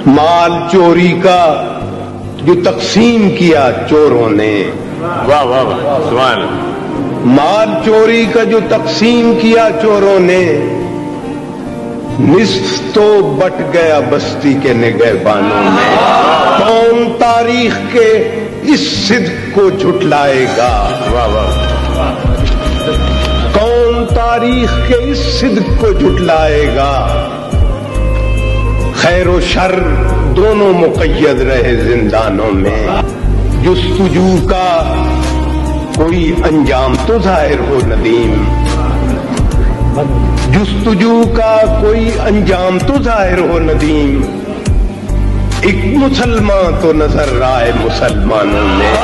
माल चोरी का जो तकसीम किया चोरों ने, वाह वाह वाह, सुभान अल्लाह। माल चोरी का जो तकसीम किया चोरों ने, निस्फ तो बट गया बस्ती के निगहबानों में। कौन तारीख के इस सिद्क को झुटलाएगा? वाह वाह, कौन तारीख के इस सिद्क को झुटलाएगा? खैर व शर दोनों मुक़य्यद रहे जिंदानों में। जुस्तजू का कोई अंजाम तो जाहिर हो नदीम, जुस्तजू का कोई अंजाम तो जाहिर हो नदीम। एक मुसलमान तो नजर आए मुसलमानों में।